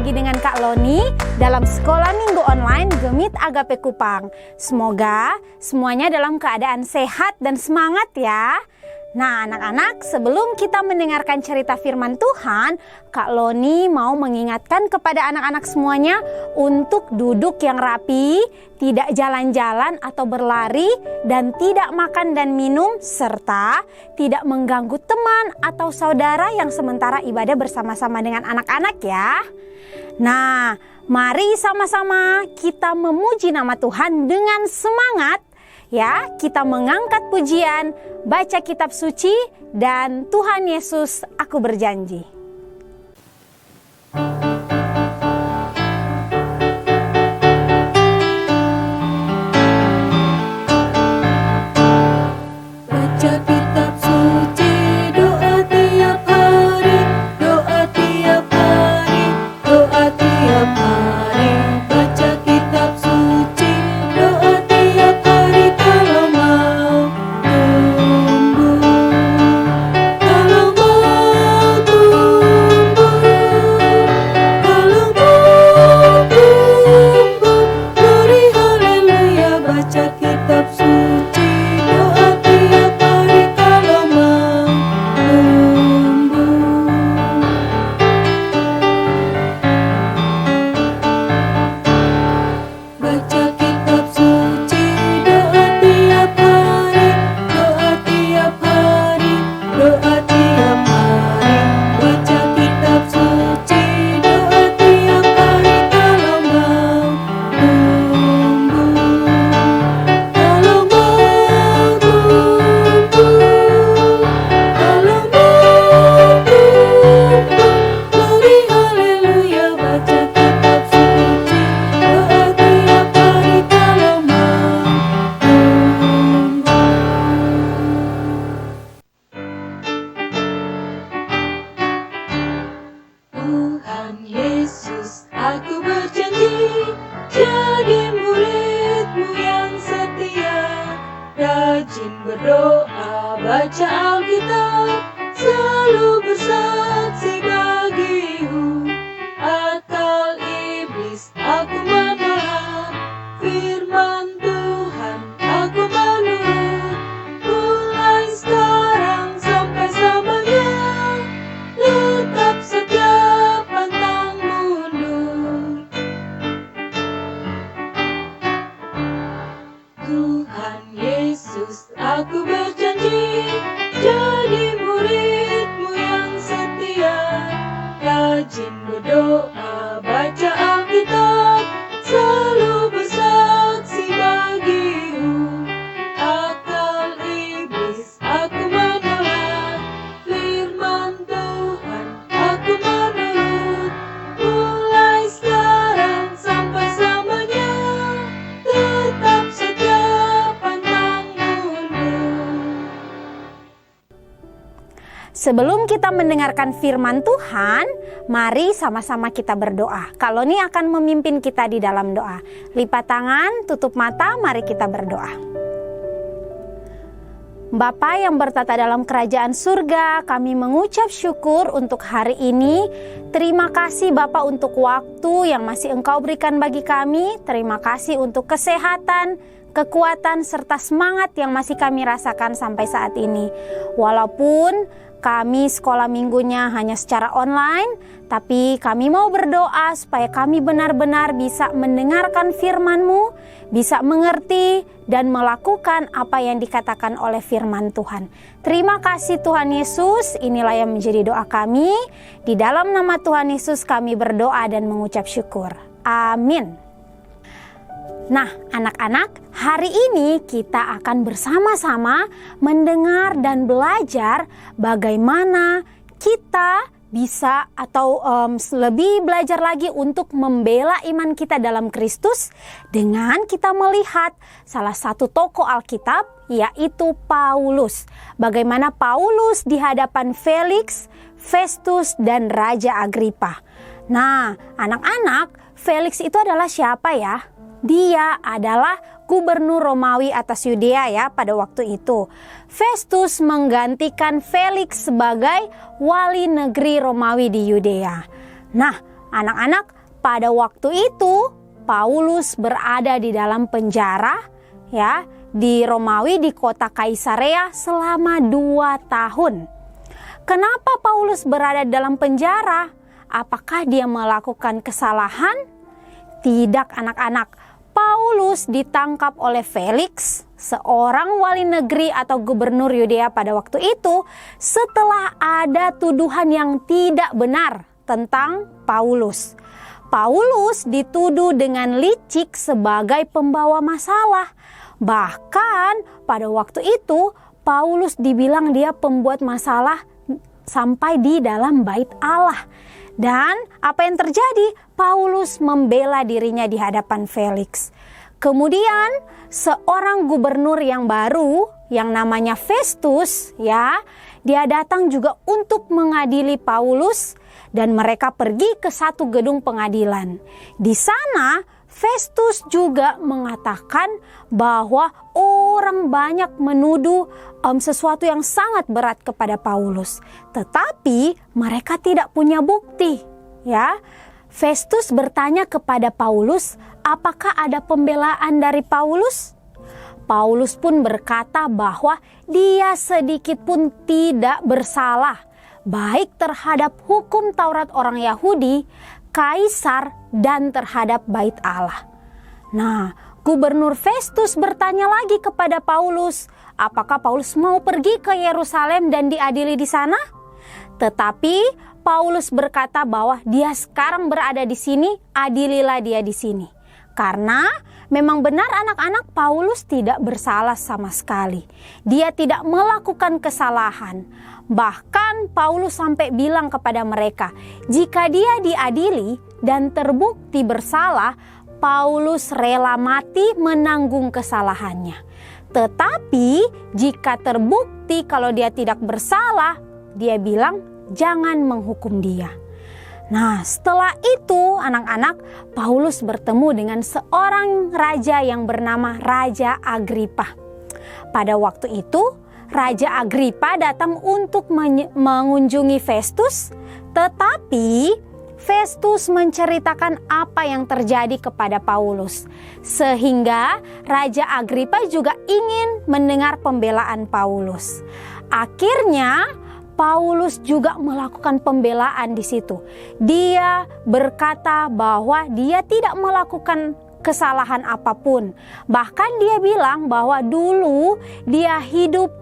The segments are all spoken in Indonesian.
lagi dengan Kak Loni dalam Sekolah Minggu Online Gemit Agape Kupang. Semoga semuanya dalam keadaan sehat dan semangat ya. Nah anak-anak, sebelum kita mendengarkan cerita firman Tuhan, Kak Loni mau mengingatkan kepada anak-anak semuanya untuk duduk yang rapi, tidak jalan-jalan atau berlari, dan tidak makan dan minum, serta tidak mengganggu teman atau saudara yang sementara ibadah bersama-sama dengan anak-anak ya. Nah, mari sama-sama kita memuji nama Tuhan dengan semangat. Ya, kita mengangkat pujian, baca kitab suci, dan Tuhan Yesus, aku berjanji. Baca kitab suci, doa tiap hari, doa tiap hari, doa tiap hari. Baca kitab suci, doa tiap hari kalau mau tumbuh, kalau mau tumbuh, kalau mau tumbuh. Glory haleluya, baca kitab suci, doa tiap hari kalau mau tumbuh. Baca kitab suci, doa tiap hari, doa tiap hari, doa tiap hari. Baca kitab suci, doa tiap hari kalau mau tumbuh, kalau mau tumbuh, kalau mau tumbuh. Glory haleluya, baca kitab suci, doa tiap hari kalau mau tumbuh. Tuhan Yesus, aku berjanji jadi murid-Mu yang setia, rajin berdoa, baca Alkitab, selalu bersaksi bagi-Mu. Akal iblis aku menolak, firman Tuhan aku menurut, mulai sekarang sampai selamanya, tetap setia pantang mundur. Tuhan Yesus, aku berjanji jadi murid-Mu yang setia, rajin berdoa, baca Alkitab, selalu bersaksi bagi-Mu. Akal iblis aku menolak, firman Tuhan aku menurut, mulai sekarang sampai selamanya, tetap setia pantang mundur. Sebelum kita mendengarkan firman Tuhan, mari sama-sama kita berdoa. Kak Loni akan memimpin kita di dalam doa. Lipat tangan, tutup mata, mari kita berdoa. Bapa yang bertata dalam kerajaan surga, kami mengucap syukur untuk hari ini. Terima kasih Bapa untuk waktu yang masih Engkau berikan bagi kami. Terima kasih untuk kesehatan, kekuatan, serta semangat yang masih kami rasakan sampai saat ini. Walaupun kami sekolah minggunya hanya secara online, tapi kami mau berdoa supaya kami benar-benar bisa mendengarkan firman-Mu, bisa mengerti dan melakukan apa yang dikatakan oleh firman Tuhan. Terima kasih Tuhan Yesus, inilah yang menjadi doa kami. Di dalam nama Tuhan Yesus kami berdoa dan mengucap syukur. Amin. Nah, anak-anak, hari ini kita akan bersama-sama mendengar dan belajar bagaimana kita bisa atau lebih belajar lagi untuk membela iman kita dalam Kristus dengan kita melihat salah satu tokoh Alkitab, yaitu Paulus. Bagaimana Paulus di hadapan Felix, Festus, dan Raja Agripa. Nah, anak-anak, Felix itu adalah siapa ya? Dia adalah gubernur Romawi atas Yudea ya pada waktu itu. Festus menggantikan Felix sebagai wali negeri Romawi di Yudea. Nah, anak-anak, Pada waktu itu Paulus berada di dalam penjara ya di Romawi di kota Kaisarea selama 2 tahun. Kenapa Paulus berada dalam penjara? Apakah dia melakukan kesalahan? Tidak, anak-anak. Paulus ditangkap oleh Felix, seorang wali negeri atau gubernur Yudea pada waktu itu, setelah ada tuduhan yang tidak benar tentang Paulus. Paulus dituduh dengan licik sebagai pembawa masalah. Bahkan pada waktu itu Paulus dibilang dia pembuat masalah sampai di dalam bait Allah. Dan apa yang terjadi? Paulus membela dirinya di hadapan Felix. Kemudian seorang gubernur yang baru yang namanya Festus ya, dia datang juga untuk mengadili Paulus dan mereka pergi ke satu gedung pengadilan. Di sana Festus juga mengatakan bahwa orang banyak menuduh sesuatu yang sangat berat kepada Paulus, tetapi mereka tidak punya bukti. Ya, Festus bertanya kepada Paulus, apakah ada pembelaan dari Paulus? Paulus pun berkata bahwa dia sedikit pun tidak bersalah, baik terhadap hukum Taurat orang Yahudi, Kaisar, dan terhadap bait Allah. Nah, Gubernur Festus bertanya lagi kepada Paulus, apakah Paulus mau pergi ke Yerusalem dan diadili di sana? Tetapi Paulus berkata bahwa dia sekarang berada di sini, adililah dia di sini. Karena memang benar anak-anak, Paulus tidak bersalah sama sekali. Dia tidak melakukan kesalahan. Bahkan Paulus sampai bilang kepada mereka, jika dia diadili dan terbukti bersalah, Paulus rela mati menanggung kesalahannya. Tetapi jika terbukti kalau dia tidak bersalah, dia bilang jangan menghukum dia. Nah, setelah itu anak-anak, Paulus bertemu dengan seorang raja yang bernama Raja Agripa. Pada waktu itu Raja Agripa datang untuk mengunjungi Festus, tetapi Festus menceritakan apa yang terjadi kepada Paulus, sehingga Raja Agripa juga ingin mendengar pembelaan Paulus. Akhirnya Paulus juga melakukan pembelaan di situ. Dia berkata bahwa dia tidak melakukan kesalahan apapun. Bahkan dia bilang bahwa dulu dia hidup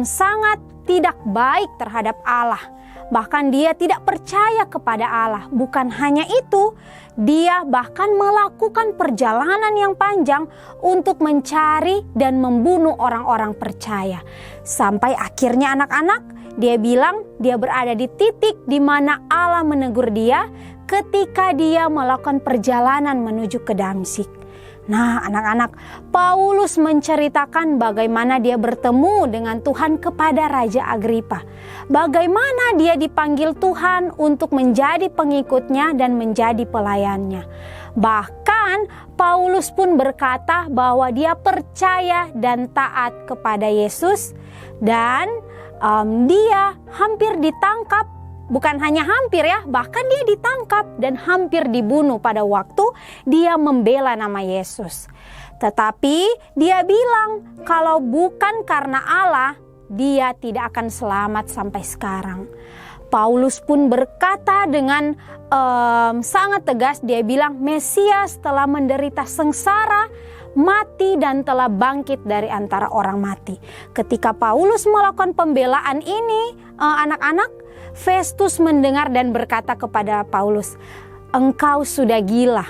sangat tidak baik terhadap Allah. Bahkan dia tidak percaya kepada Allah. Bukan hanya itu, dia bahkan melakukan perjalanan yang panjang untuk mencari dan membunuh orang-orang percaya. Sampai akhirnya anak-anak, dia bilang dia berada di titik di mana Allah menegur dia ketika dia melakukan perjalanan menuju ke Damsyik. Nah anak-anak, Paulus menceritakan bagaimana dia bertemu dengan Tuhan kepada Raja Agripa. Bagaimana dia dipanggil Tuhan untuk menjadi pengikutnya dan menjadi pelayannya. Bahkan Paulus pun berkata bahwa dia percaya dan taat kepada Yesus. Dan dia hampir ditangkap, bukan hanya hampir ya, bahkan dia ditangkap dan hampir dibunuh pada waktu dia membela nama Yesus. Tetapi dia bilang kalau bukan karena Allah, dia tidak akan selamat sampai sekarang. Paulus pun berkata dengan sangat tegas, dia bilang Mesias telah menderita sengsara, mati dan telah bangkit dari antara orang mati. Ketika Paulus melakukan pembelaan ini, anak-anak, Festus mendengar dan berkata kepada Paulus, engkau sudah gila.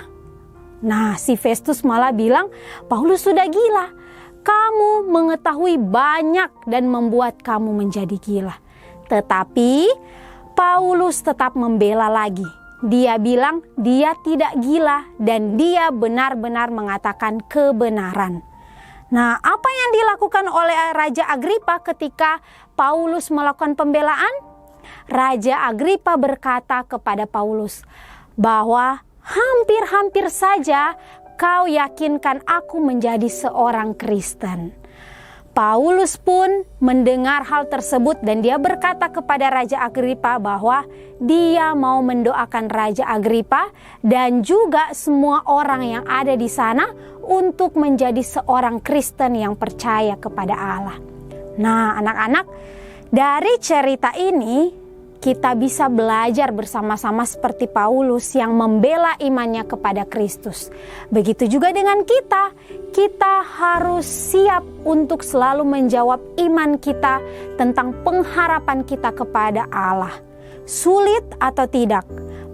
Nah, si Festus malah bilang, Paulus sudah gila. Kamu mengetahui banyak dan membuat kamu menjadi gila. Tetapi Paulus tetap membela lagi. Dia bilang dia tidak gila dan dia benar-benar mengatakan kebenaran. Nah, apa yang dilakukan oleh Raja Agripa ketika Paulus melakukan pembelaan? Raja Agripa berkata kepada Paulus bahwa hampir-hampir saja kau yakinkan aku menjadi seorang Kristen. Paulus pun mendengar hal tersebut dan dia berkata kepada Raja Agripa bahwa dia mau mendoakan Raja Agripa dan juga semua orang yang ada di sana untuk menjadi seorang Kristen yang percaya kepada Allah. Nah, anak-anak, dari cerita ini kita bisa belajar bersama-sama seperti Paulus yang membela imannya kepada Kristus. Begitu juga dengan kita. Kita harus siap untuk selalu menjawab iman kita tentang pengharapan kita kepada Allah. Sulit atau tidak?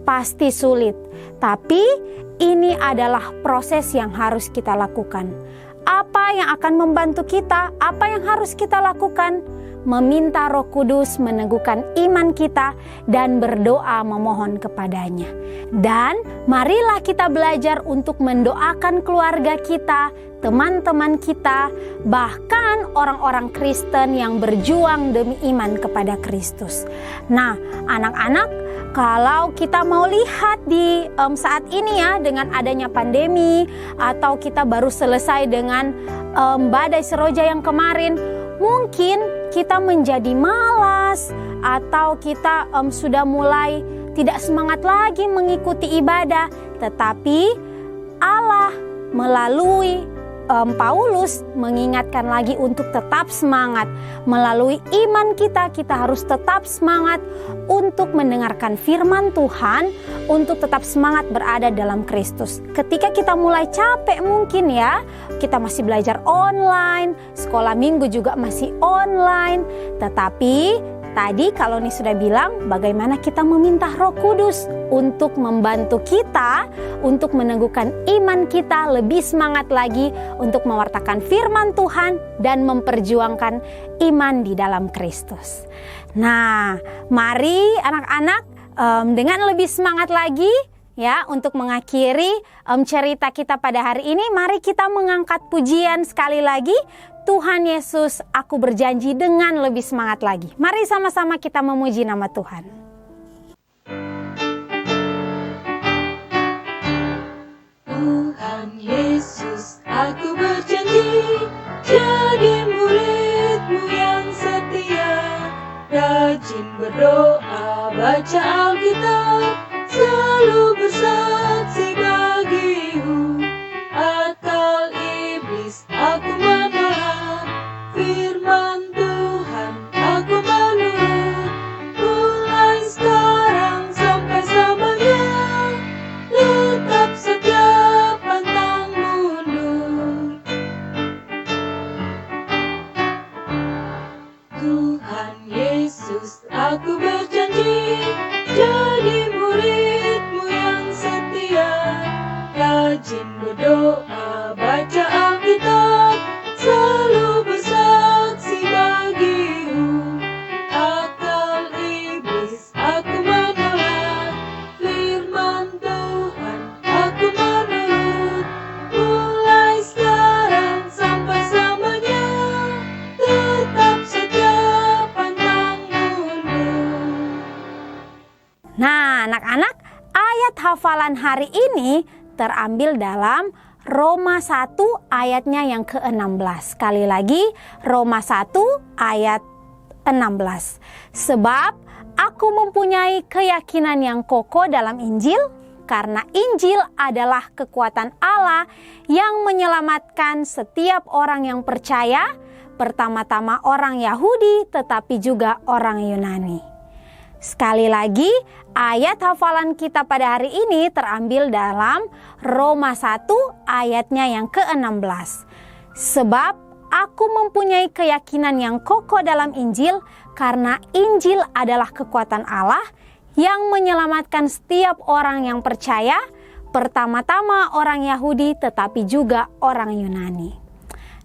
Pasti sulit. Tapi ini adalah proses yang harus kita lakukan. Apa yang akan membantu kita? Apa yang harus kita lakukan? Meminta Roh Kudus meneguhkan iman kita dan berdoa memohon kepadanya. Dan marilah kita belajar untuk mendoakan keluarga kita, teman-teman kita, bahkan orang-orang Kristen yang berjuang demi iman kepada Kristus. Nah, anak-anak, kalau kita mau lihat di saat ini ya, dengan adanya pandemi atau kita baru selesai dengan badai seroja yang kemarin, mungkin kita menjadi malas atau kita sudah mulai tidak semangat lagi mengikuti ibadah. Tetapi Allah melalui Paulus mengingatkan lagi untuk tetap semangat. Melalui iman kita harus tetap semangat untuk mendengarkan firman Tuhan, untuk tetap semangat berada dalam Kristus. Ketika kita mulai capek mungkin ya, kita masih belajar online, sekolah minggu juga masih online. Tetapi tadi kalau Nih sudah bilang, bagaimana kita meminta Roh Kudus untuk membantu kita, untuk meneguhkan iman kita lebih semangat lagi untuk mewartakan firman Tuhan dan memperjuangkan iman di dalam Kristus. Nah, mari anak-anak dengan lebih semangat lagi ya untuk mengakhiri cerita kita pada hari ini, mari kita mengangkat pujian sekali lagi. Tuhan Yesus, aku berjanji, dengan lebih semangat lagi. Mari sama-sama kita memuji nama Tuhan. Tuhan Yesus, aku berjanji jadi murid-Mu yang setia, rajin berdoa, baca Alkitab, selalu bersaksi bagimu. Akal iblis aku menolak, firman Tuhan aku menurut, mulai sekarang sampai selamanya, tetap setia pantang mundur. Tuhan Yesus, aku berjanji jadi murid-Mu yang setia, rajin berdoa, baca Alkitab, selalu bersaksi bagimu. Akal iblis aku menolak, firman Tuhan aku menurut, mulai sekarang sampai selamanya, tetap setia pantang mundur. Nah, anak-anak, ayat hafalan hari ini terambil dalam Roma 1 ayatnya yang ke-16. Sekali lagi, Roma 1 ayat 16. Sebab aku mempunyai keyakinan yang kokoh dalam Injil, karena Injil adalah kekuatan Allah yang menyelamatkan setiap orang yang percaya, pertama-tama orang Yahudi tetapi juga orang Yunani. Sekali lagi, ayat hafalan kita pada hari ini terambil dalam Roma 1 ayatnya yang ke-16. Sebab aku mempunyai keyakinan yang kokoh dalam Injil, karena Injil adalah kekuatan Allah yang menyelamatkan setiap orang yang percaya, pertama-tama orang Yahudi tetapi juga orang Yunani.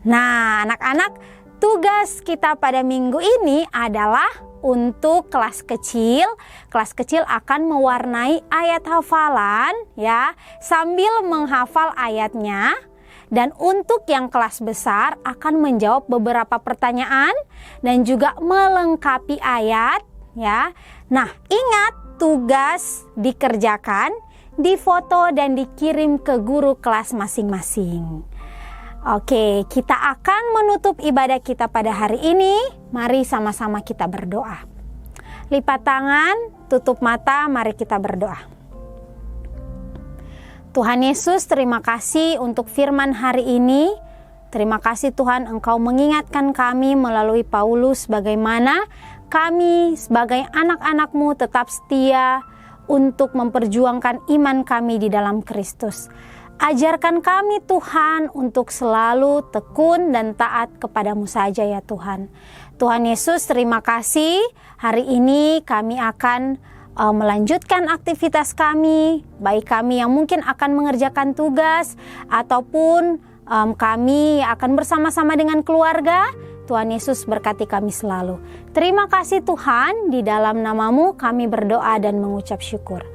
Nah, anak-anak, tugas kita pada minggu ini adalah untuk kelas kecil. Kelas kecil akan mewarnai ayat hafalan ya, sambil menghafal ayatnya. Dan untuk yang kelas besar akan menjawab beberapa pertanyaan dan juga melengkapi ayat ya. Nah, ingat, tugas dikerjakan, difoto dan dikirim ke guru kelas masing-masing. Oke, kita akan menutup ibadah kita pada hari ini. Mari sama-sama kita berdoa. Lipat tangan, tutup mata, mari kita berdoa. Tuhan Yesus, terima kasih untuk firman hari ini. Terima kasih Tuhan, Engkau mengingatkan kami melalui Paulus bagaimana kami sebagai anak-anak-Mu tetap setia untuk memperjuangkan iman kami di dalam Kristus. Ajarkan kami Tuhan untuk selalu tekun dan taat kepadamu saja ya Tuhan. Tuhan Yesus, terima kasih. Hari ini kami akan melanjutkan aktivitas kami, baik kami yang mungkin akan mengerjakan tugas ataupun kami akan bersama-sama dengan keluarga. Tuhan Yesus berkati kami selalu. Terima kasih Tuhan, di dalam nama-Mu kami berdoa dan mengucap syukur.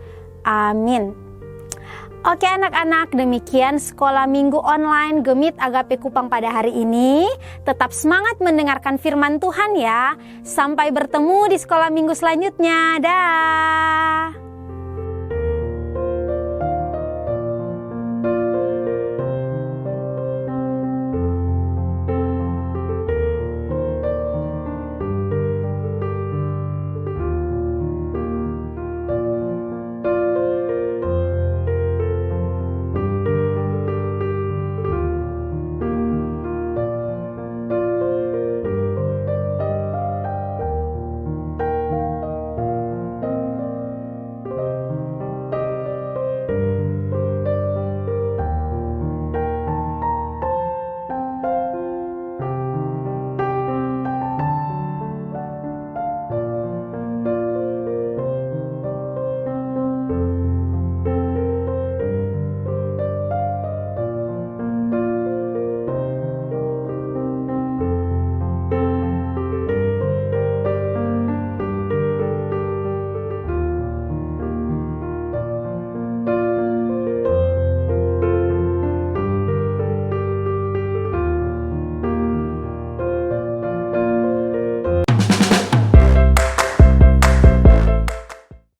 Amin. Oke anak-anak, demikian sekolah minggu online Gemit Agape Kupang pada hari ini. Tetap semangat mendengarkan firman Tuhan ya. Sampai bertemu di sekolah minggu selanjutnya. Dah.